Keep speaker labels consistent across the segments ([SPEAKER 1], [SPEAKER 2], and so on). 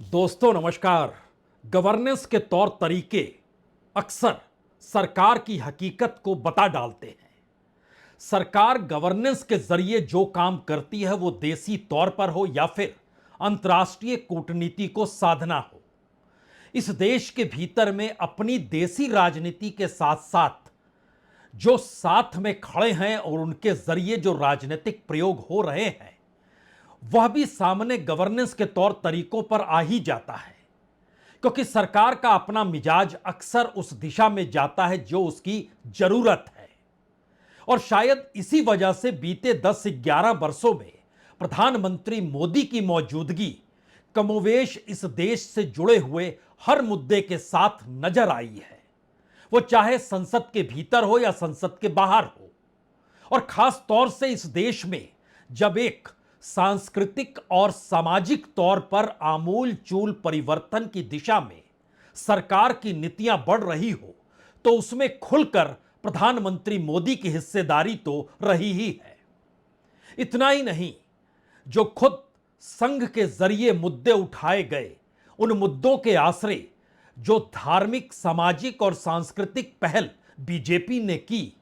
[SPEAKER 1] दोस्तों नमस्कार। गवर्नेंस के तौर तरीके अक्सर सरकार की हकीकत को बता डालते हैं। सरकार गवर्नेंस के जरिए जो काम करती है वो देसी तौर पर हो या फिर अंतर्राष्ट्रीय कूटनीति को साधना हो, इस देश के भीतर में अपनी देसी राजनीति के साथ साथ जो साथ में खड़े हैं और उनके जरिए जो राजनीतिक प्रयोग हो रहे हैं वह भी सामने गवर्नेंस के तौर तरीकों पर आ ही जाता है, क्योंकि सरकार का अपना मिजाज अक्सर उस दिशा में जाता है जो उसकी जरूरत है। और शायद इसी वजह से बीते 10 से 11 वर्षों में प्रधानमंत्री मोदी की मौजूदगी कमोवेश इस देश से जुड़े हुए हर मुद्दे के साथ नजर आई है, वो चाहे संसद के भीतर हो या संसद के बाहर हो। और खास तौर से इस देश में जब एक सांस्कृतिक और सामाजिक तौर पर आमूल चूल परिवर्तन की दिशा में सरकार की नीतियां बढ़ रही हो, तो उसमें खुलकर प्रधानमंत्री मोदी की हिस्सेदारी तो रही ही है। इतना ही नहीं, जो खुद संघ के जरिए मुद्दे उठाए गए, उन मुद्दों के आश्रय जो धार्मिक, सामाजिक और सांस्कृतिक पहल बीजेपी ने की,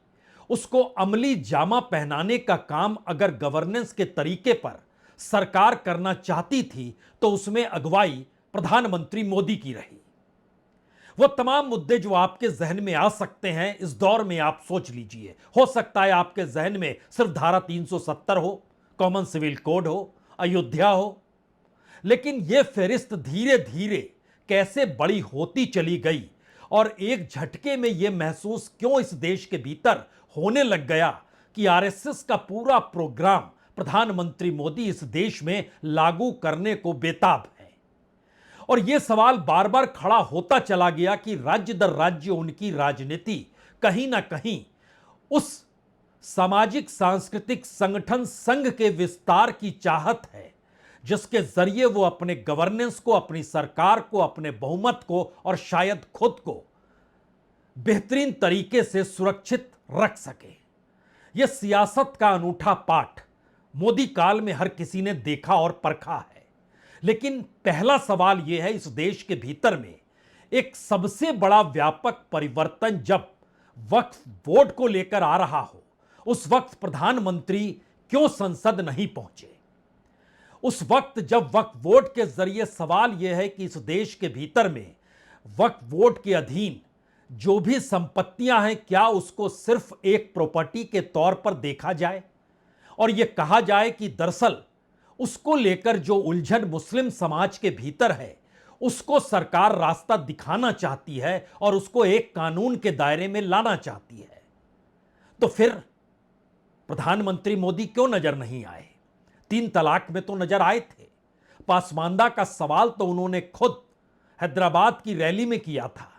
[SPEAKER 1] उसको अमली जामा पहनाने का काम अगर गवर्नेंस के तरीके पर सरकार करना चाहती थी तो उसमें अगुवाई प्रधानमंत्री मोदी की रही। वो तमाम मुद्दे जो आपके जहन में आ सकते हैं इस दौर में आप सोच लीजिए। हो सकता है आपके जहन में सिर्फ धारा 370 हो, कॉमन सिविल कोड हो, अयोध्या हो, लेकिन यह फेरिस्त धीरे धीरे कैसे बड़ी होती चली गई और एक झटके में यह महसूस क्यों इस देश के भीतर होने लग गया कि आरएसएस का पूरा प्रोग्राम प्रधानमंत्री मोदी इस देश में लागू करने को बेताब है। और यह सवाल बार बार खड़ा होता चला गया कि राज्य दर राज्य उनकी राजनीति कहीं ना कहीं उस सामाजिक सांस्कृतिक संगठन संघ के विस्तार की चाहत है, जिसके जरिए वो अपने गवर्नेंस को, अपनी सरकार को, अपने बहुमत को और शायद खुद को बेहतरीन तरीके से सुरक्षित रख सके। यह सियासत का अनूठा पाठ मोदी काल में हर किसी ने देखा और परखा है। लेकिन पहला सवाल यह है, इस देश के भीतर में एक सबसे बड़ा व्यापक परिवर्तन जब वक्फ बोर्ड को लेकर आ रहा हो, उस वक्त प्रधानमंत्री क्यों संसद नहीं पहुंचे? उस वक्त जब वक्फ बोर्ड के जरिए सवाल यह है कि इस देश के भीतर में वक्फ बोर्ड के अधीन जो भी संपत्तियां हैं, क्या उसको सिर्फ एक प्रॉपर्टी के तौर पर देखा जाए और यह कहा जाए कि दरअसल उसको लेकर जो उलझन मुस्लिम समाज के भीतर है उसको सरकार रास्ता दिखाना चाहती है और उसको एक कानून के दायरे में लाना चाहती है। तो फिर प्रधानमंत्री मोदी क्यों नजर नहीं आए? 3 तलाक में तो नजर आए थे। पासमानदा का सवाल तो उन्होंने खुद हैदराबाद की रैली में किया था।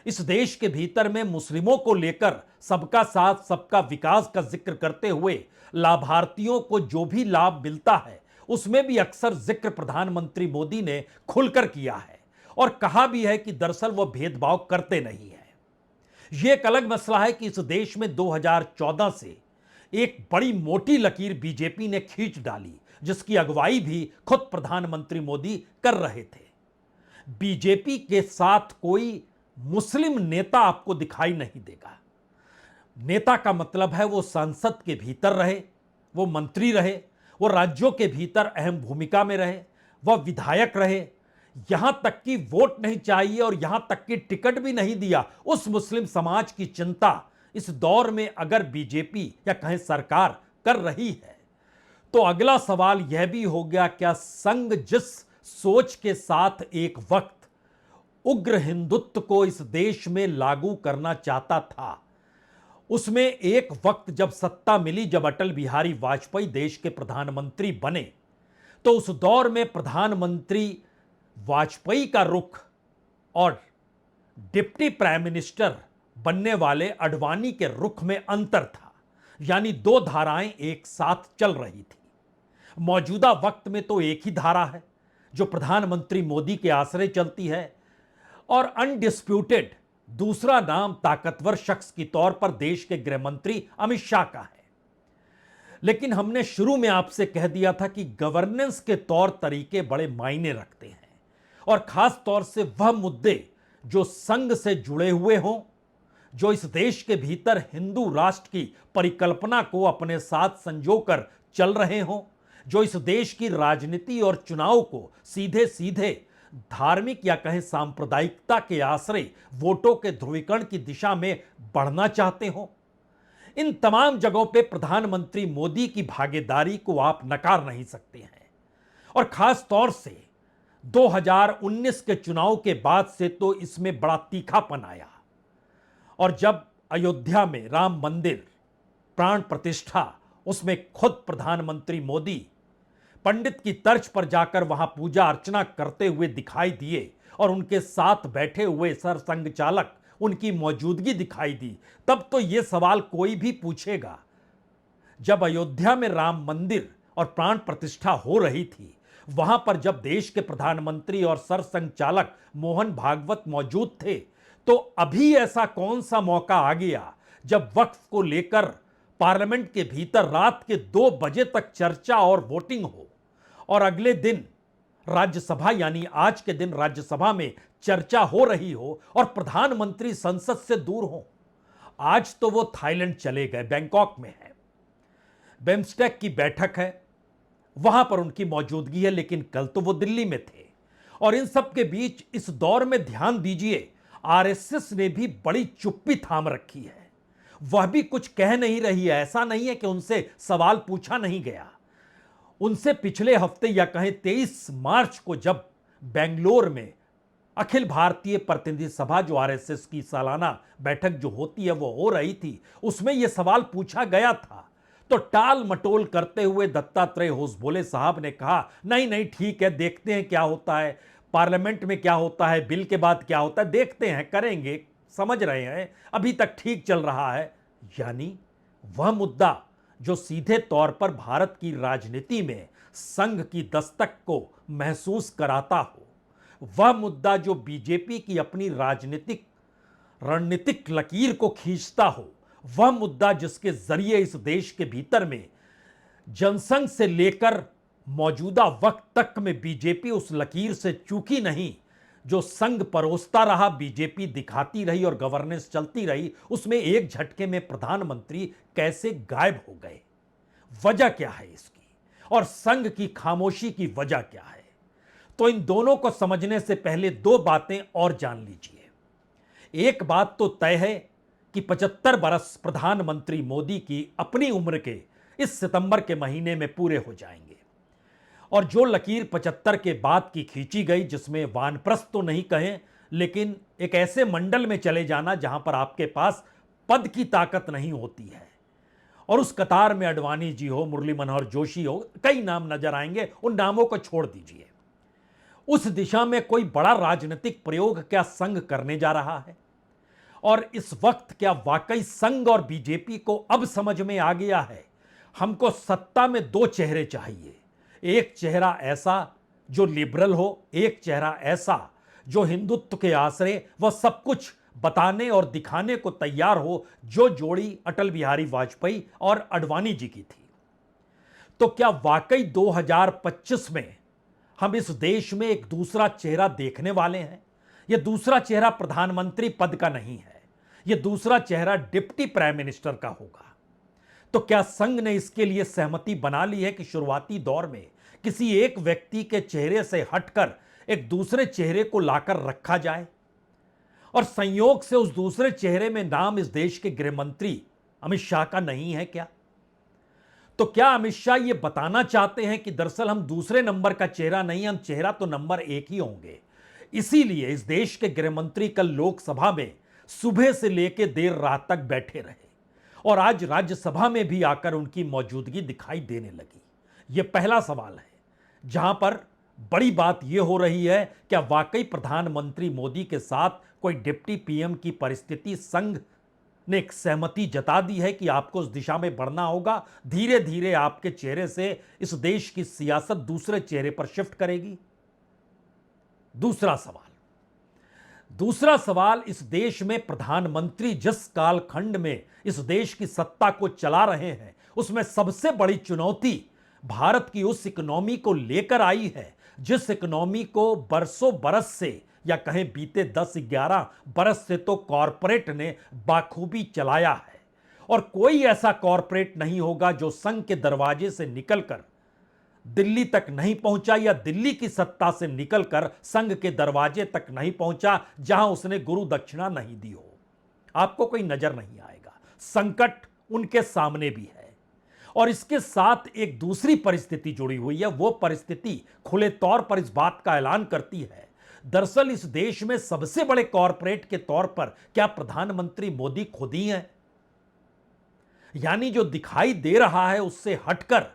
[SPEAKER 1] इस देश के भीतर में मुस्लिमों को लेकर सबका साथ सबका विकास का जिक्र करते हुए लाभार्थियों को जो भी लाभ मिलता है उसमें भी अक्सर जिक्र प्रधानमंत्री मोदी ने खुलकर किया है और कहा भी है कि दरअसल वह भेदभाव करते नहीं है। यह एक अलग मसला है कि इस देश में 2014 से एक बड़ी मोटी लकीर बीजेपी ने खींच डाली, जिसकी अगुवाई भी खुद प्रधानमंत्री मोदी कर रहे थे। बीजेपी के साथ कोई मुस्लिम नेता आपको दिखाई नहीं देगा। नेता का मतलब है वो संसद के भीतर रहे, वो मंत्री रहे, वो राज्यों के भीतर अहम भूमिका में रहे, वह विधायक रहे, यहां तक कि वोट नहीं चाहिए और यहां तक कि टिकट भी नहीं दिया। उस मुस्लिम समाज की चिंता इस दौर में अगर बीजेपी या कहें सरकार कर रही है तो अगला सवाल यह भी हो गया, क्या संघ जिस सोच के साथ एक वक्त उग्र हिंदुत्व को इस देश में लागू करना चाहता था, उसमें एक वक्त जब सत्ता मिली, जब अटल बिहारी वाजपेयी देश के प्रधानमंत्री बने, तो उस दौर में प्रधानमंत्री वाजपेयी का रुख और डिप्टी प्राइम मिनिस्टर बनने वाले अडवाणी के रुख में अंतर था। यानी 2 धाराएं एक साथ चल रही थी। मौजूदा वक्त में तो एक ही धारा है जो प्रधानमंत्री मोदी के आश्रय चलती है और अनडिस्प्यूटेड दूसरा नाम ताकतवर शख्स की तौर पर देश के गृह मंत्री अमित शाह का है। लेकिन हमने शुरू में आपसे कह दिया था कि गवर्नेंस के तौर तरीके बड़े मायने रखते हैं और खास तौर से वह मुद्दे जो संघ से जुड़े हुए हों, जो इस देश के भीतर हिंदू राष्ट्र की परिकल्पना को अपने साथ संजोकर चल रहे हों, जो इस देश की राजनीति और चुनाव को सीधे सीधे धार्मिक या कहें सांप्रदायिकता के आश्रय वोटों के ध्रुवीकरण की दिशा में बढ़ना चाहते हों, इन तमाम जगहों पे प्रधानमंत्री मोदी की भागीदारी को आप नकार नहीं सकते हैं। और खास तौर से 2019 के चुनाव के बाद से तो इसमें बड़ा तीखापन आया। और जब अयोध्या में राम मंदिर प्राण प्रतिष्ठा, उसमें खुद प्रधानमंत्री मोदी पंडित की तर्ज पर जाकर वहां पूजा अर्चना करते हुए दिखाई दिए और उनके साथ बैठे हुए सरसंघ चालक उनकी मौजूदगी दिखाई दी, तब तो यह सवाल कोई भी पूछेगा, जब अयोध्या में राम मंदिर और प्राण प्रतिष्ठा हो रही थी, वहां पर जब देश के प्रधानमंत्री और सरसंघ चालक मोहन भागवत मौजूद थे, तो अभी ऐसा कौन सा मौका आ गया जब वक्फ को लेकर पार्लियामेंट के भीतर रात के 2 बजे तक चर्चा और वोटिंग हो और अगले दिन राज्यसभा यानी आज के दिन राज्यसभा में चर्चा हो रही हो और प्रधानमंत्री संसद से दूर हो। आज तो वो थाईलैंड चले गए, बैंकॉक में है, बिम्स्टेक की बैठक है, वहां पर उनकी मौजूदगी है, लेकिन कल तो वो दिल्ली में थे। और इन सब के बीच इस दौर में ध्यान दीजिए, आरएसएस ने भी बड़ी चुप्पी थाम रखी है, वह भी कुछ कह नहीं रही है। ऐसा नहीं है कि उनसे सवाल पूछा नहीं गया। उनसे पिछले हफ्ते या कहें 23 मार्च को जब बेंगलोर में अखिल भारतीय प्रतिनिधि सभा, जो आरएसएस की सालाना बैठक जो होती है वो हो रही थी, उसमें यह सवाल पूछा गया था, तो टाल मटोल करते हुए दत्तात्रेय होसबोले साहब ने कहा, नहीं नहीं ठीक है, देखते हैं क्या होता है, पार्लियामेंट में क्या होता है, बिल के बाद क्या होता है, देखते हैं, करेंगे, समझ रहे हैं, अभी तक ठीक चल रहा है। यानी वह मुद्दा जो सीधे तौर पर भारत की राजनीति में संघ की दस्तक को महसूस कराता हो, वह मुद्दा जो बीजेपी की अपनी राजनीतिक रणनीतिक लकीर को खींचता हो, वह मुद्दा जिसके जरिए इस देश के भीतर में जनसंघ से लेकर मौजूदा वक्त तक में बीजेपी उस लकीर से चूकी नहीं, जो संघ परोसता रहा, बीजेपी दिखाती रही और गवर्नेंस चलती रही, उसमें एक झटके में प्रधानमंत्री कैसे गायब हो गए। वजह क्या है इसकी, और संघ की खामोशी की वजह क्या है? तो इन दोनों को समझने से पहले 2 बातें और जान लीजिए। एक बात तो तय है कि 75 बरस प्रधानमंत्री मोदी की अपनी उम्र के इस सितंबर के महीने में पूरे हो जाएंगे। और जो लकीर 75 के बाद की खींची गई, जिसमें वानप्रस्थ तो नहीं कहें, लेकिन एक ऐसे मंडल में चले जाना जहां पर आपके पास पद की ताकत नहीं होती है, और उस कतार में अडवाणी जी हो, मुरली मनोहर जोशी हो, कई नाम नजर आएंगे, उन नामों को छोड़ दीजिए। उस दिशा में कोई बड़ा राजनीतिक प्रयोग क्या संघ करने जा रहा है? और इस वक्त क्या वाकई संघ और बीजेपी को अब समझ में आ गया है, हमको सत्ता में 2 चेहरे चाहिए, एक चेहरा ऐसा जो लिबरल हो, एक चेहरा ऐसा जो हिंदुत्व के आश्रय वह सब कुछ बताने और दिखाने को तैयार हो, जो जोड़ी अटल बिहारी वाजपेयी और अडवाणी जी की थी। तो क्या वाकई 2025 में हम इस देश में एक दूसरा चेहरा देखने वाले हैं? यह दूसरा चेहरा प्रधानमंत्री पद का नहीं है, यह दूसरा चेहरा डिप्टी प्राइम मिनिस्टर का होगा। तो क्या संघ ने इसके लिए सहमति बना ली है कि शुरुआती दौर में किसी एक व्यक्ति के चेहरे से हटकर एक दूसरे चेहरे को लाकर रखा जाए, और संयोग से उस दूसरे चेहरे में नाम इस देश के गृह मंत्री अमित शाह का नहीं है क्या? तो क्या अमित शाह यह बताना चाहते हैं कि दरअसल हम दूसरे नंबर का चेहरा नहीं, हम चेहरा तो नंबर 1 ही होंगे? इसीलिए इस देश के गृह मंत्री कल लोकसभा में सुबह से लेकर देर रात तक बैठे रहे, और आज राज्यसभा में भी आकर उनकी मौजूदगी दिखाई देने लगी। यह पहला सवाल है जहां पर बड़ी बात यह हो रही है, क्या वाकई प्रधानमंत्री मोदी के साथ कोई डिप्टी पीएम की परिस्थिति संघ ने एक सहमति जता दी है कि आपको उस दिशा में बढ़ना होगा, धीरे धीरे आपके चेहरे से इस देश की सियासत दूसरे चेहरे पर शिफ्ट करेगी? दूसरा सवाल, इस देश में प्रधानमंत्री जिस कालखंड में इस देश की सत्ता को चला रहे हैं, उसमें सबसे बड़ी चुनौती भारत की उस इकोनॉमी को लेकर आई है जिस इकोनॉमी को बरसों बरस से या कहें बीते 10-11 बरस से तो कॉरपोरेट ने बाखूबी चलाया है, और कोई ऐसा कॉरपोरेट नहीं होगा जो संघ के दरवाजे से निकलकर दिल्ली तक नहीं पहुंचा या दिल्ली की सत्ता से निकलकर संघ के दरवाजे तक नहीं पहुंचा जहां उसने गुरु दक्षिणा नहीं दी हो। आपको कोई नजर नहीं आएगा। संकट उनके सामने भी है, और इसके साथ एक दूसरी परिस्थिति जुड़ी हुई है। वो परिस्थिति खुले तौर पर इस बात का ऐलान करती है, दरअसल इस देश में सबसे बड़े कॉरपोरेट के तौर पर क्या प्रधानमंत्री मोदी खुद ही हैं? यानी जो दिखाई दे रहा है उससे हटकर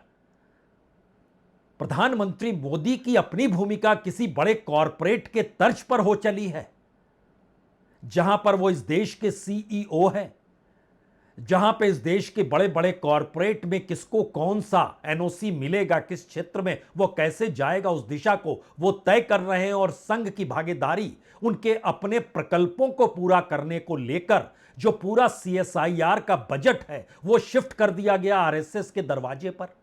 [SPEAKER 1] प्रधानमंत्री मोदी की अपनी भूमिका किसी बड़े कॉरपोरेट के तर्ज पर हो चली है, जहां पर वो इस देश के सीईओ हैं, जहां पे इस देश के बड़े बड़े कॉरपोरेट में किसको कौन सा एनओसी मिलेगा, किस क्षेत्र में वो कैसे जाएगा, उस दिशा को वो तय कर रहे हैं। और संघ की भागीदारी उनके अपने प्रकल्पों को पूरा करने को लेकर जो पूरा सीएसआईआर का बजट है वो शिफ्ट कर दिया गया आरएसएस के दरवाजे पर।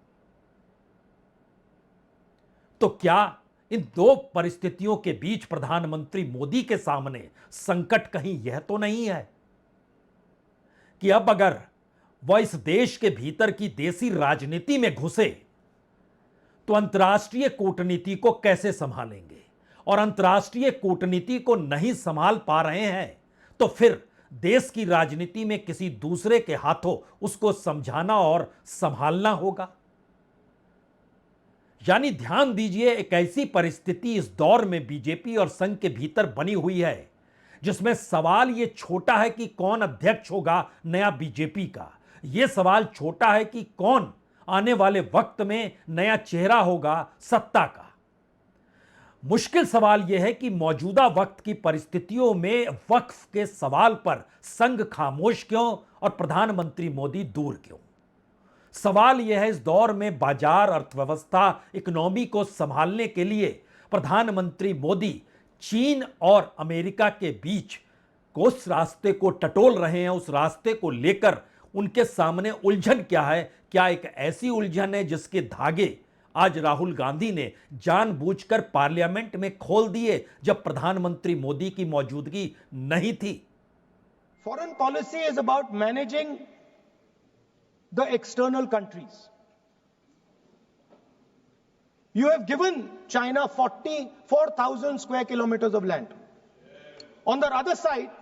[SPEAKER 1] तो क्या इन दो परिस्थितियों के बीच प्रधानमंत्री मोदी के सामने संकट कहीं यह तो नहीं है कि अब अगर वह इस देश के भीतर की देसी राजनीति में घुसे तो अंतर्राष्ट्रीय कूटनीति को कैसे संभालेंगे, और अंतर्राष्ट्रीय कूटनीति को नहीं संभाल पा रहे हैं तो फिर देश की राजनीति में किसी दूसरे के हाथों उसको समझाना और संभालना होगा। यानी ध्यान दीजिए, एक ऐसी परिस्थिति इस दौर में बीजेपी और संघ के भीतर बनी हुई है जिसमें सवाल यह छोटा है कि कौन अध्यक्ष होगा नया बीजेपी का, यह सवाल छोटा है कि कौन आने वाले वक्त में नया चेहरा होगा सत्ता का। मुश्किल सवाल यह है कि मौजूदा वक्त की परिस्थितियों में वक्फ के सवाल पर संघ खामोश क्यों और प्रधानमंत्री मोदी दूर क्यों। सवाल यह है, इस दौर में बाजार, अर्थव्यवस्था, इकोनॉमी को संभालने के लिए प्रधानमंत्री मोदी चीन और अमेरिका के बीच को उस रास्ते को टटोल रहे हैं, उस रास्ते को लेकर उनके सामने उलझन क्या है? क्या एक ऐसी उलझन है जिसके धागे आज राहुल गांधी ने जानबूझकर पार्लियामेंट में खोल दिए जब प्रधानमंत्री मोदी की मौजूदगी नहीं थी?
[SPEAKER 2] Foreign policy is about managing the external countries. You have given China 44,000 square kilometers of land. On the other side,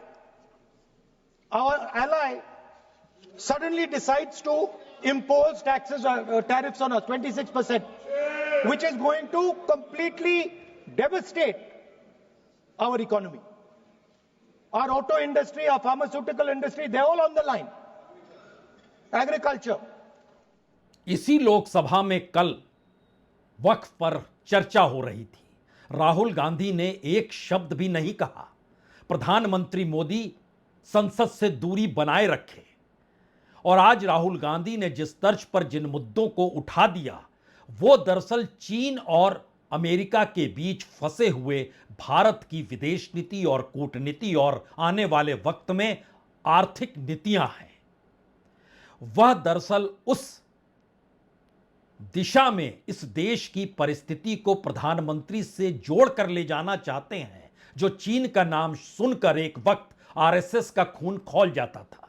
[SPEAKER 2] our ally suddenly decides to impose tariffs on us, 26%, which is going to completely devastate our economy. Our auto industry, our pharmaceutical industry, they're all on the line. Agriculture.
[SPEAKER 1] इसी लोकसभा में कल वक्फ पर चर्चा हो रही थी। राहुल गांधी ने एक शब्द भी नहीं कहा। प्रधानमंत्री मोदी संसद से दूरी बनाए रखे, और आज राहुल गांधी ने जिस तर्ज पर जिन मुद्दों को उठा दिया वो दरअसल चीन और अमेरिका के बीच फंसे हुए भारत की विदेश नीति और कूटनीति और आने वाले वक्त में आर्थिक नीतियां हैं। वह दरअसल उस दिशा में इस देश की परिस्थिति को प्रधानमंत्री से जोड़कर ले जाना चाहते हैं, जो चीन का नाम सुनकर एक वक्त आरएसएस का खून खौल जाता था।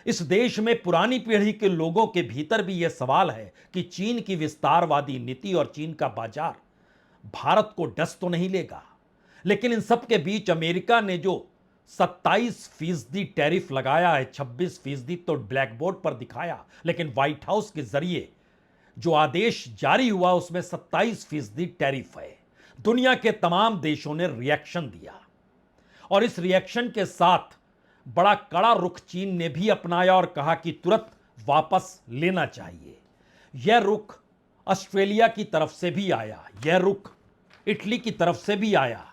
[SPEAKER 1] इस देश में पुरानी पीढ़ी के लोगों के भीतर भी यह सवाल है कि चीन की विस्तारवादी नीति और चीन का बाजार भारत को डस तो नहीं लेगा। लेकिन इन सब के बीच अमेरिका ने जो 27% टैरिफ लगाया है, 26% तो ब्लैक बोर्ड पर दिखाया, लेकिन व्हाइट हाउस के जरिए जो आदेश जारी हुआ उसमें 27% टैरिफ है। दुनिया के तमाम देशों ने रिएक्शन दिया, और इस रिएक्शन के साथ बड़ा कड़ा रुख चीन ने भी अपनाया और कहा कि तुरंत वापस लेना चाहिए। यह रुख ऑस्ट्रेलिया की तरफ से भी आया, यह रुख इटली की तरफ से भी आया।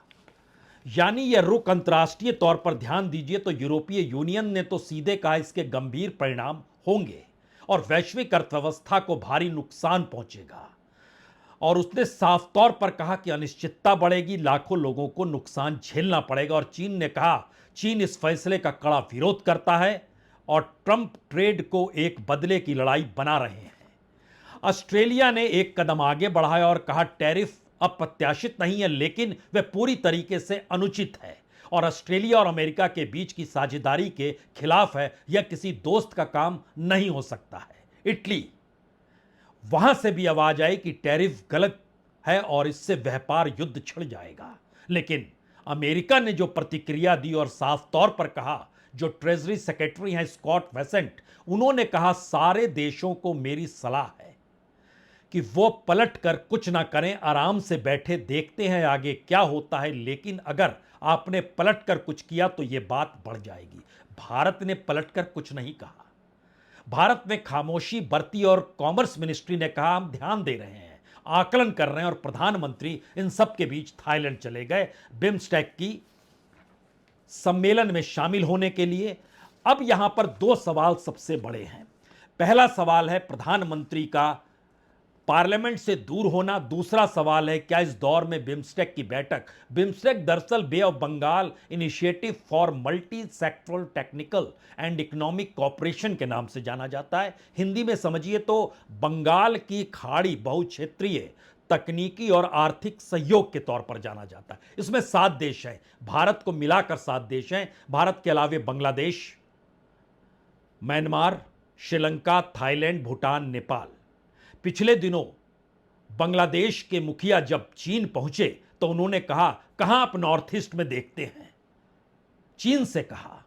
[SPEAKER 1] यानी यह रुख अंतर्राष्ट्रीय तौर पर ध्यान दीजिए तो यूरोपीय यूनियन ने तो सीधे कहा इसके गंभीर परिणाम होंगे और वैश्विक अर्थव्यवस्था को भारी नुकसान पहुंचेगा, और उसने साफ तौर पर कहा कि अनिश्चितता बढ़ेगी, लाखों लोगों को नुकसान झेलना पड़ेगा। और चीन ने कहा चीन इस फैसले का कड़ा विरोध करता है और ट्रंप ट्रेड को एक बदले की लड़ाई बना रहे हैं। ऑस्ट्रेलिया ने एक कदम आगे बढ़ाया और कहा टैरिफ अप्रत्याशित नहीं है, लेकिन वह पूरी तरीके से अनुचित है और ऑस्ट्रेलिया और अमेरिका के बीच की साझेदारी के खिलाफ है। यह किसी दोस्त का काम नहीं हो सकता है। इटली, वहां से भी आवाज आई कि टैरिफ गलत है और इससे व्यापार युद्ध छिड़ जाएगा, लेकिन अमेरिका ने जो प्रतिक्रिया दी और साफ तौर पर कहा, जो ट्रेजरी सेक्रेटरी हैं स्कॉट बेसेंट, उन्होंने कहा सारे देशों को मेरी सलाह है कि वो पलट कर कुछ ना करें, आराम से बैठे देखते हैं आगे क्या होता है, लेकिन अगर आपने पलट कर कुछ किया तो यह बात बढ़ जाएगी। भारत ने पलट कर कुछ नहीं कहा, भारत ने खामोशी बरती और कॉमर्स मिनिस्ट्री ने कहा हम ध्यान दे रहे हैं, आकलन कर रहे हैं, और प्रधानमंत्री इन सब के बीच थाईलैंड चले गए बिम्स्टेक की सम्मेलन में शामिल होने के लिए। अब यहां पर दो सवाल सबसे बड़े हैं। पहला सवाल है प्रधानमंत्री का पार्लियामेंट से दूर होना, दूसरा सवाल है क्या इस दौर में बिम्स्टेक की बैठक, बिम्स्टेक दरअसल bay of Bengal initiative for multi sectoral technical and economic cooperation के नाम से जाना जाता है। हिंदी में समझिए तो बंगाल की खाड़ी बहुक्षेत्रीय तकनीकी और आर्थिक सहयोग के तौर पर जाना जाता है। इसमें 7 देश हैं, भारत को मिलाकर 7 देश हैं। भारत के अलावे बांग्लादेश, म्यांमार, श्रीलंका, थाईलैंड, भूटान, नेपाल। पिछले दिनों बांग्लादेश के मुखिया जब चीन पहुंचे तो उन्होंने कहा कहां आप नॉर्थ ईस्ट में देखते हैं, चीन से कहा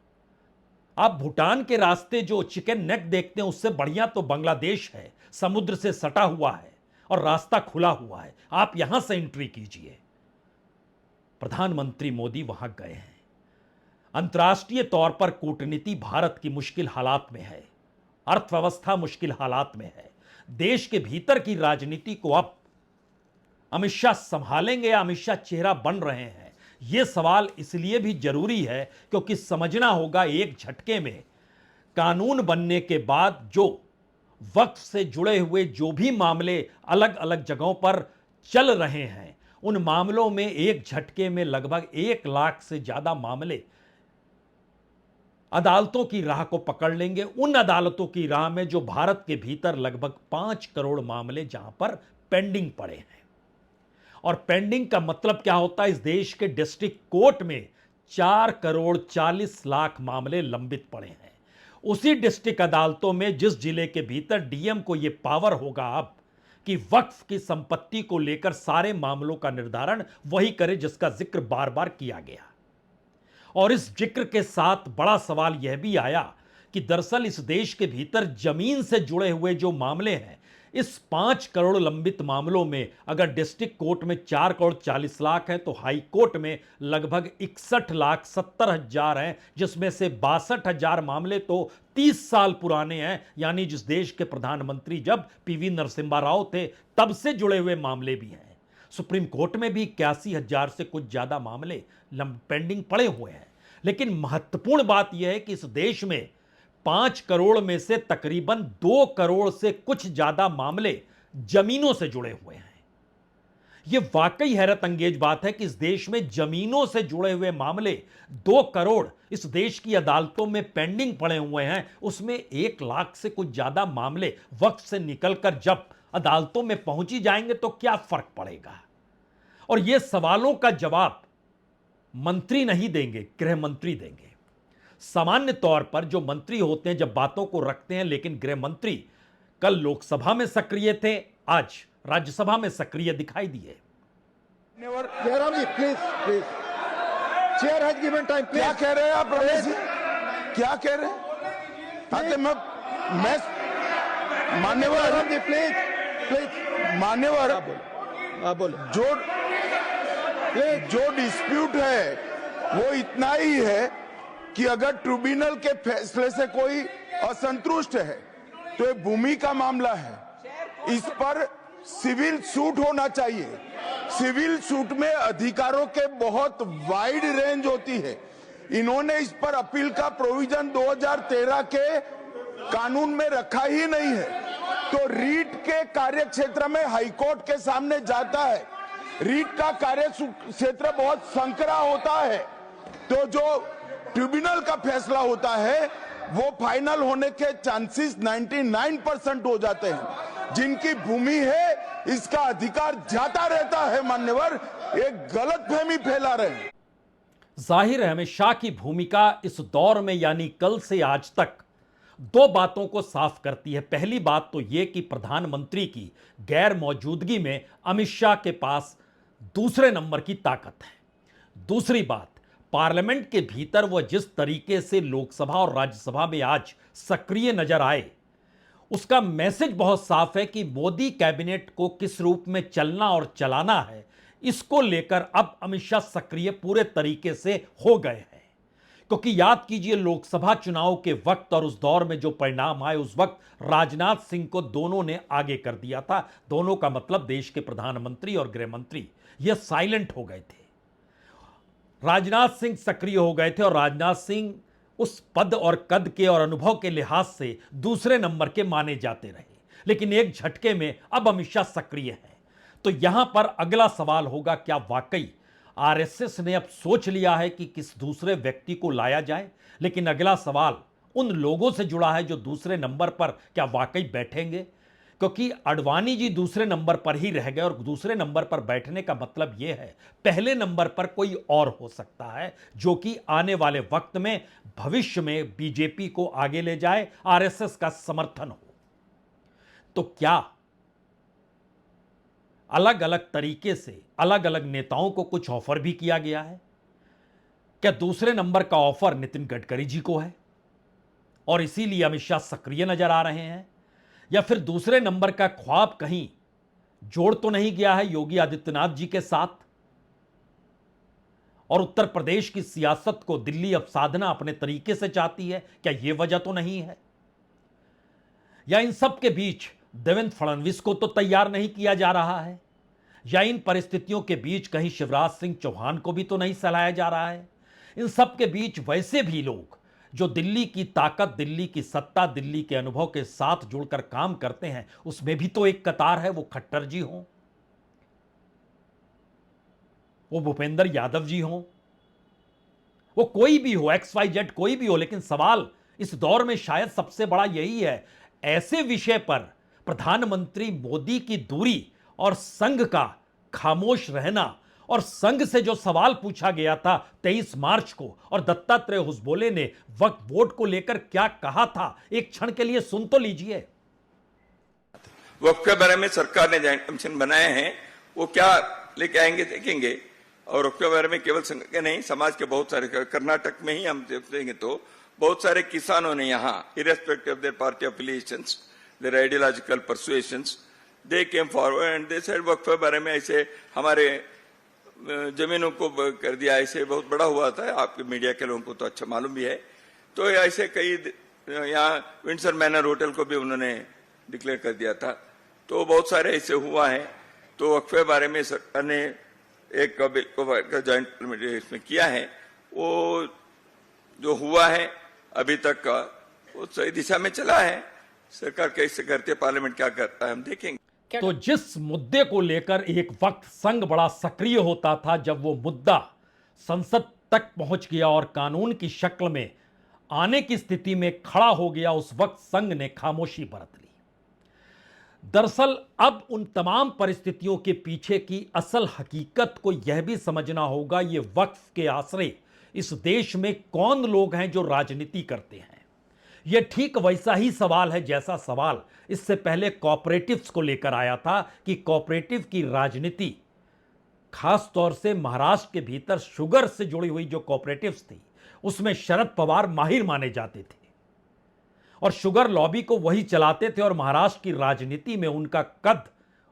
[SPEAKER 1] आप भूटान के रास्ते जो चिकन नेक देखते हैं उससे बढ़िया तो बांग्लादेश है, समुद्र से सटा हुआ है और रास्ता खुला हुआ है, आप यहां से एंट्री कीजिए। प्रधानमंत्री मोदी वहां गए हैं। अंतर्राष्ट्रीय तौर पर कूटनीति भारत की मुश्किल हालात में है, अर्थव्यवस्था मुश्किल हालात में है। देश के भीतर की राजनीति को अब अमित शाह संभालेंगे या अमित शाह चेहरा बन रहे हैं, यह सवाल इसलिए भी जरूरी है क्योंकि समझना होगा एक झटके में कानून बनने के बाद जो वक्त से जुड़े हुए जो भी मामले अलग अलग जगहों पर चल रहे हैं, उन मामलों में एक झटके में लगभग 1 लाख से ज्यादा मामले अदालतों की राह को पकड़ लेंगे। उन अदालतों की राह में जो भारत के भीतर लगभग 5 करोड़ मामले जहां पर पेंडिंग पड़े हैं। और पेंडिंग का मतलब क्या होता है, इस देश के डिस्ट्रिक्ट कोर्ट में 4 करोड़ 40 लाख मामले लंबित पड़े हैं। उसी डिस्ट्रिक्ट अदालतों में जिस जिले के भीतर डीएम को यह पावर होगा अब कि वक्फ की संपत्ति को लेकर सारे मामलों का निर्धारण वही करे जिसका जिक्र बार बार किया गया। और इस जिक्र के साथ बड़ा सवाल यह भी आया कि दरअसल इस देश के भीतर जमीन से जुड़े हुए जो मामले हैं, इस 5 करोड़ लंबित मामलों में अगर डिस्ट्रिक्ट कोर्ट में 4 करोड़ 40 लाख है तो हाई कोर्ट में लगभग 61,70,000 हैं, जिसमें से 62,000 मामले तो 30 साल पुराने हैं, यानी जिस देश के प्रधानमंत्री जब पीवी नरसिम्हा राव थे तब से जुड़े हुए मामले भी हैं। सुप्रीम कोर्ट में भी 81,000 से कुछ ज्यादा मामले पेंडिंग पड़े हुए हैं। लेकिन महत्वपूर्ण बात यह है कि इस देश में 5 करोड़ में से तकरीबन 2 करोड़ से कुछ ज्यादा मामले जमीनों से जुड़े हुए हैं। यह वाकई हैरत अंगेज बात है कि इस देश में जमीनों से जुड़े हुए मामले 2 करोड़ इस देश की अदालतों में पेंडिंग पड़े हुए हैं। उसमें 1 लाख से कुछ ज्यादा मामले वक्त से निकलकर जब अदालतों में पहुंची जाएंगे तो क्या फर्क पड़ेगा। और यह सवालों का जवाब मंत्री नहीं देंगे, गृह मंत्री देंगे। सामान्य तौर पर जो मंत्री होते हैं जब बातों को रखते हैं, लेकिन गृह मंत्री कल लोकसभा में सक्रिय थे, आज राज्यसभा में सक्रिय दिखाई दिए।
[SPEAKER 3] Jairam ji please please, chair has given time.
[SPEAKER 4] क्या कह रहे हैं आप रमेश जी, क्या कह रहे हैं? मैं मान्यवर
[SPEAKER 3] जयराम जी प्लीज प्लीज,
[SPEAKER 4] मान्यवर
[SPEAKER 3] आप बोलो।
[SPEAKER 4] जो डिस्प्यूट है वो इतना ही है कि अगर ट्रिब्यूनल के फैसले से कोई असंतुष्ट है तो ये भूमि का मामला है, इस पर सिविल सूट होना चाहिए। सिविल सूट में अधिकारों के बहुत वाइड रेंज होती है। इन्होंने इस पर अपील का प्रोविजन 2013 के कानून में रखा ही नहीं है, तो रीट के कार्य क्षेत्र में हाईकोर्ट के सामने जाता है। रीट का कार्य क्षेत्र बहुत संकरा होता है, तो जो ट्रिब्यूनल का फैसला होता है वो फाइनल होने के चांसेस 99% हो जाते हैं। जिनकी भूमि है इसका अधिकार जाता रहता है मान्यवर, एक गलतफहमी फैला रहे हैं।
[SPEAKER 1] जाहिर है अमित शाह की भूमिका इस दौर में यानी कल से आज तक दो बातों को साफ करती है। पहली बात तो यह कि प्रधानमंत्री की गैर मौजूदगी में अमित शाह के पास दूसरे नंबर की ताकत है। दूसरी बात, पार्लियामेंट के भीतर वह जिस तरीके से लोकसभा और राज्यसभा में आज सक्रिय नजर आए, उसका मैसेज बहुत साफ है कि मोदी कैबिनेट को किस रूप में चलना और चलाना है, इसको लेकर अब अमित शाह सक्रिय पूरे तरीके से हो गए हैं। क्योंकि याद कीजिए, लोकसभा चुनाव के वक्त और उस दौर में जो परिणाम आए, उस वक्त राजनाथ सिंह को दोनों ने आगे कर दिया था। दोनों का मतलब देश के प्रधानमंत्री और गृह मंत्री यह साइलेंट हो गए थे। राजनाथ सिंह सक्रिय हो गए थे और राजनाथ सिंह उस पद और कद के और अनुभव के लिहाज से दूसरे नंबर के माने जाते रहे। लेकिन एक झटके में अब अमित शाह सक्रिय हैं। तो यहां पर अगला सवाल होगा, क्या वाकई आरएसएस ने अब सोच लिया है कि किस दूसरे व्यक्ति को लाया जाए? लेकिन अगला सवाल उन लोगों से जुड़ा है जो दूसरे नंबर पर क्या वाकई बैठेंगे, क्योंकि अडवाणी जी दूसरे नंबर पर ही रह गए और दूसरे नंबर पर बैठने का मतलब यह है पहले नंबर पर कोई और हो सकता है जो कि आने वाले वक्त में भविष्य में बीजेपी को आगे ले जाए, आरएसएस का समर्थन हो। तो क्या अलग अलग तरीके से अलग अलग नेताओं को कुछ ऑफर भी किया गया है? क्या दूसरे नंबर का ऑफर नितिन गडकरी जी को है और इसीलिए अमित शाह सक्रिय नजर आ रहे हैं? या फिर दूसरे नंबर का ख्वाब कहीं जोड़ तो नहीं गया है योगी आदित्यनाथ जी के साथ, और उत्तर प्रदेश की सियासत को दिल्ली अब साधना अपने तरीके से चाहती है? क्या यह वजह तो नहीं है? या इन सब के बीच देवेंद्र फडणवीस को तो तैयार नहीं किया जा रहा है? या इन परिस्थितियों के बीच कहीं शिवराज सिंह चौहान को भी तो नहीं सलाया जा रहा है? इन सब के बीच वैसे भी लोग जो दिल्ली की ताकत, दिल्ली की सत्ता, दिल्ली के अनुभव के साथ जुड़कर काम करते हैं, उसमें भी तो एक कतार है। वो खट्टर जी हों, वो भूपेंद्र यादव जी हों, वो कोई भी हो, XYZ कोई भी हो। लेकिन सवाल इस दौर में शायद सबसे बड़ा यही है, ऐसे विषय पर प्रधानमंत्री मोदी की दूरी और संघ का खामोश रहना, और संघ से जो सवाल पूछा गया था 23 मार्च को और दत्तात्रेय हुसबोले ने वक्फ बोर्ड को लेकर क्या कहा था, एक क्षण के लिए सुन तो लीजिए।
[SPEAKER 5] वक्फ के बारे में सरकार ने जॉइंट कमीशन बनाए हैं, वो क्या लेके आएंगे देखेंगे। और वक्फ के बारे में केवल संघ के नहीं, समाज के बहुत सारे, कर्नाटक में ही हम देखेंगे तो बहुत सारे किसानों ने यहाँ, irrespective of their party affiliations, their ideological persuasions, they came forward and they said वक्फ के बारे में ऐसे हमारे जमीनों को कर दिया, ऐसे बहुत बड़ा हुआ था। आपके मीडिया के लोगों को तो अच्छा मालूम भी है। तो ऐसे कई, यहाँ विंडसर मैनर होटल को भी उन्होंने डिक्लेयर कर दिया था। तो बहुत सारे ऐसे हुआ है। तो वक्फ के बारे में सरकार ने एक बिल को जॉइंट इसमें किया है, वो जो हुआ है अभी तक का वो सही दिशा में चला है। सरकार कैसे करती है, पार्लियामेंट क्या करता है, हम देखेंगे।
[SPEAKER 1] तो जिस मुद्दे को लेकर एक वक्त संघ बड़ा सक्रिय होता था, जब वो मुद्दा संसद तक पहुंच गया और कानून की शक्ल में आने की स्थिति में खड़ा हो गया, उस वक्त संघ ने खामोशी बरत ली। दरअसल अब उन तमाम परिस्थितियों के पीछे की असल हकीकत को यह भी समझना होगा, ये वक्फ के आश्रय इस देश में कौन लोग हैं जो राजनीति करते हैं। यह ठीक वैसा ही सवाल है जैसा सवाल इससे पहले कॉपरेटिव्स को लेकर आया था कि कॉपरेटिव की राजनीति, खास तौर से महाराष्ट्र के भीतर शुगर से जुड़ी हुई जो कॉपरेटिव्स थी, उसमें शरद पवार माहिर माने जाते थे और शुगर लॉबी को वही चलाते थे। और महाराष्ट्र की राजनीति में उनका कद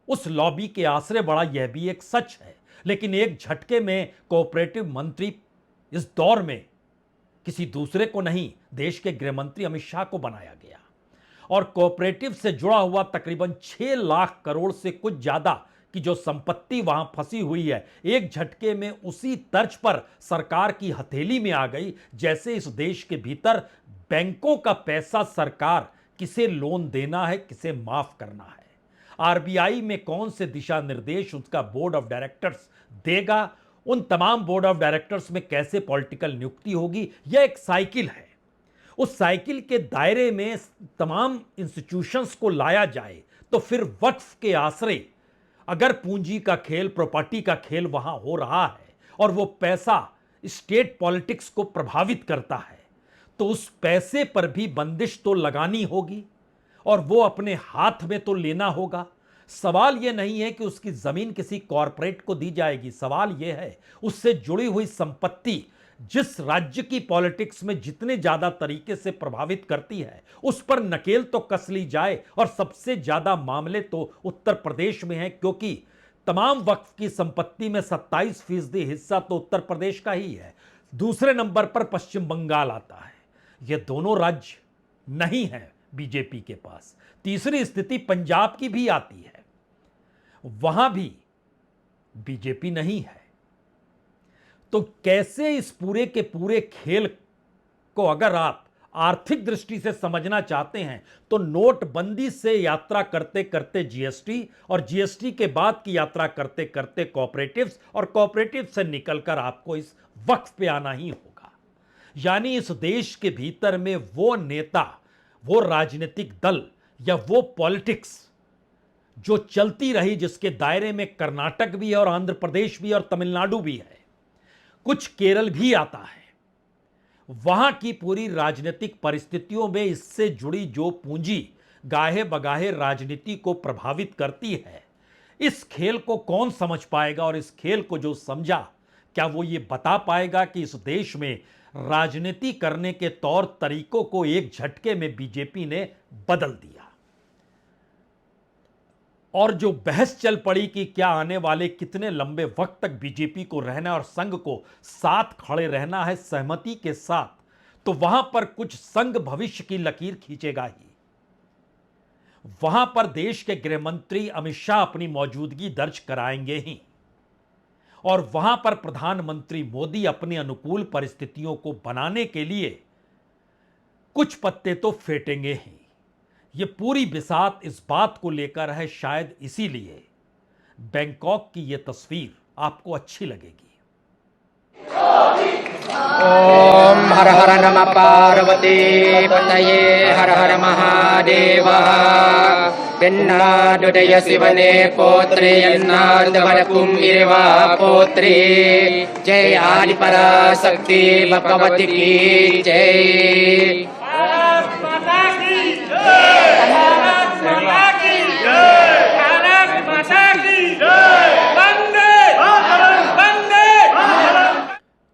[SPEAKER 1] उस लॉबी के आश्रय बढ़ा, यह भी एक सच है। लेकिन एक झटके में कोऑपरेटिव मंत्री इस दौर में किसी दूसरे को नहीं, देश के गृह मंत्री अमित शाह को बनाया गया। और कोऑपरेटिव से जुड़ा हुआ तकरीबन 6 लाख करोड़ से कुछ ज्यादा की जो संपत्ति वहां फंसी हुई है, एक झटके में उसी तर्ज पर सरकार की हथेली में आ गई, जैसे इस देश के भीतर बैंकों का पैसा सरकार किसे लोन देना है, किसे माफ करना है, आरबीआई में कौन से दिशा निर्देश उसका बोर्ड ऑफ डायरेक्टर्स देगा, उन तमाम बोर्ड ऑफ डायरेक्टर्स में कैसे पॉलिटिकल नियुक्ति होगी, यह एक साइकिल है। उस साइकिल के दायरे में तमाम इंस्टीट्यूशंस को लाया जाए तो फिर वक्फ के आश्रय अगर पूंजी का खेल, प्रॉपर्टी का खेल वहां हो रहा है और वो पैसा स्टेट पॉलिटिक्स को प्रभावित करता है, तो उस पैसे पर भी बंदिश तो लगानी होगी और वो अपने हाथ में तो लेना होगा। सवाल यह नहीं है कि उसकी जमीन किसी कॉरपोरेट को दी जाएगी, सवाल यह है उससे जुड़ी हुई संपत्ति जिस राज्य की पॉलिटिक्स में जितने ज्यादा तरीके से प्रभावित करती है उस पर नकेल तो कस ली जाए। और सबसे ज्यादा मामले तो उत्तर प्रदेश में हैं, क्योंकि तमाम वक्फ की संपत्ति में 27% हिस्सा तो उत्तर प्रदेश का ही है। दूसरे नंबर पर पश्चिम बंगाल आता है। ये दोनों राज्य नहीं है बीजेपी के पास। तीसरी स्थिति पंजाब की भी आती है, वहां भी बीजेपी नहीं है। तो कैसे इस पूरे के पूरे खेल को अगर आप आर्थिक दृष्टि से समझना चाहते हैं तो नोटबंदी से यात्रा करते करते जीएसटी और जीएसटी के बाद की यात्रा करते करते कोऑपरेटिव्स और कोऑपरेटिव से निकलकर आपको इस वक्फ पे आना ही होगा। यानी इस देश के भीतर में वो नेता, वो राजनीतिक दल या वो पॉलिटिक्स जो चलती रही, जिसके दायरे में कर्नाटक भी है और आंध्र प्रदेश भी और तमिलनाडु भी है, कुछ केरल भी आता है, वहां की पूरी राजनीतिक परिस्थितियों में इससे जुड़ी जो पूंजी गाहे बगाहे राजनीति को प्रभावित करती है, इस खेल को कौन समझ पाएगा? और इस खेल को जो समझा, क्या वो ये बता पाएगा कि इस देश में राजनीति करने के तौर तरीकों को एक झटके में बीजेपी ने बदल दिया? और जो बहस चल पड़ी कि क्या आने वाले कितने लंबे वक्त तक बीजेपी को रहना और संघ को साथ खड़े रहना है सहमति के साथ, तो वहां पर कुछ संघ भविष्य की लकीर खींचेगा ही। वहां पर देश के गृह मंत्री अमित शाह अपनी मौजूदगी दर्ज कराएंगे ही और वहां पर प्रधानमंत्री मोदी अपने अनुकूल परिस्थितियों को बनाने के लिए कुछ पत्ते तो फेंटेंगे ही। ये पूरी बिसात इस बात को लेकर है, शायद इसीलिए बैंकॉक की ये तस्वीर आपको अच्छी लगेगी।
[SPEAKER 6] ओम हर हर नमः पार्वती पतये हर हर महादेव। पिन्नादुदय शिवने पौत्रे यन्नार्दवरकुम्भिर्वा पौत्रे। जय आदि पराशक्ति भगवती की जय।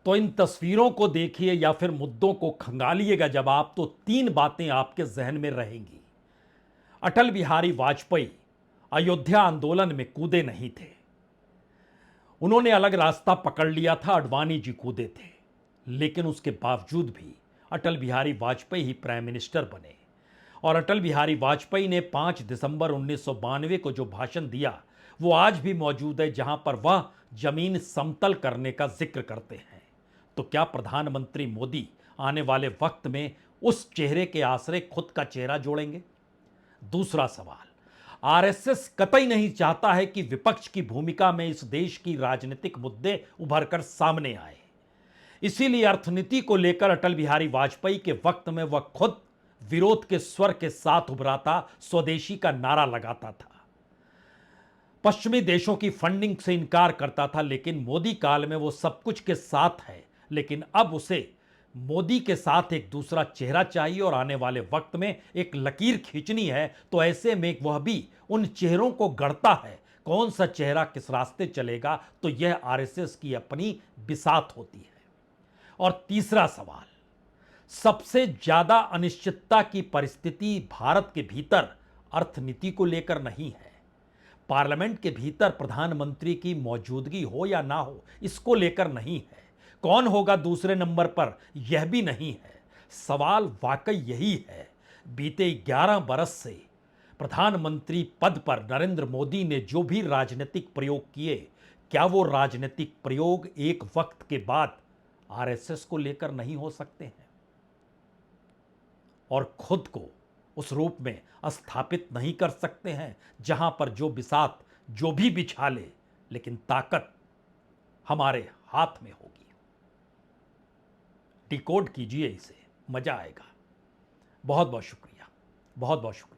[SPEAKER 1] तो इन तस्वीरों को देखिए या फिर मुद्दों को खंगालिएगा जब आप, तो तीन बातें आपके जहन में रहेंगी। अटल बिहारी वाजपेयी अयोध्या आंदोलन में कूदे नहीं थे, उन्होंने अलग रास्ता पकड़ लिया था, अडवाणी जी कूदे थे, लेकिन उसके बावजूद भी अटल बिहारी वाजपेयी ही प्राइम मिनिस्टर बने। और अटल बिहारी वाजपेयी ने 5 दिसंबर 1992 को जो भाषण दिया वो आज भी मौजूद है, जहां पर वह जमीन समतल करने का जिक्र करते हैं। तो क्या प्रधानमंत्री मोदी आने वाले वक्त में उस चेहरे के आसरे खुद का चेहरा जोड़ेंगे? दूसरा सवाल, आरएसएस कतई नहीं चाहता है कि विपक्ष की भूमिका में इस देश की राजनीतिक मुद्दे उभरकर सामने आए। इसीलिए अर्थनीति को लेकर अटल बिहारी वाजपेयी के वक्त में वह खुद विरोध के स्वर के साथ उभरा था, स्वदेशी का नारा लगाता था, पश्चिमी देशों की फंडिंग से इनकार करता था। लेकिन मोदी काल में वो सब कुछ के साथ है, लेकिन अब उसे मोदी के साथ एक दूसरा चेहरा चाहिए और आने वाले वक्त में एक लकीर खींचनी है। तो ऐसे में वह भी उन चेहरों को गढ़ता है, कौन सा चेहरा किस रास्ते चलेगा, तो यह आरएसएस की अपनी बिसात होती है। और तीसरा सवाल, सबसे ज्यादा अनिश्चितता की परिस्थिति भारत के भीतर अर्थनीति को लेकर नहीं है, पार्लियामेंट के भीतर प्रधानमंत्री की मौजूदगी हो या ना हो इसको लेकर नहीं है, कौन होगा दूसरे नंबर पर यह भी नहीं है। सवाल वाकई यही है, बीते 11 बरस से प्रधानमंत्री पद पर नरेंद्र मोदी ने जो भी राजनीतिक प्रयोग किए, क्या वो राजनीतिक प्रयोग एक वक्त के बाद आरएसएस को लेकर नहीं हो सकते हैं और खुद को उस रूप में स्थापित नहीं कर सकते हैं जहां पर जो बिसात जो भी बिछा ले, लेकिन ताकत हमारे हाथ में होगी। डिकोड कीजिए इसे, मजा आएगा। बहुत बहुत शुक्रिया, बहुत बहुत शुक्रिया।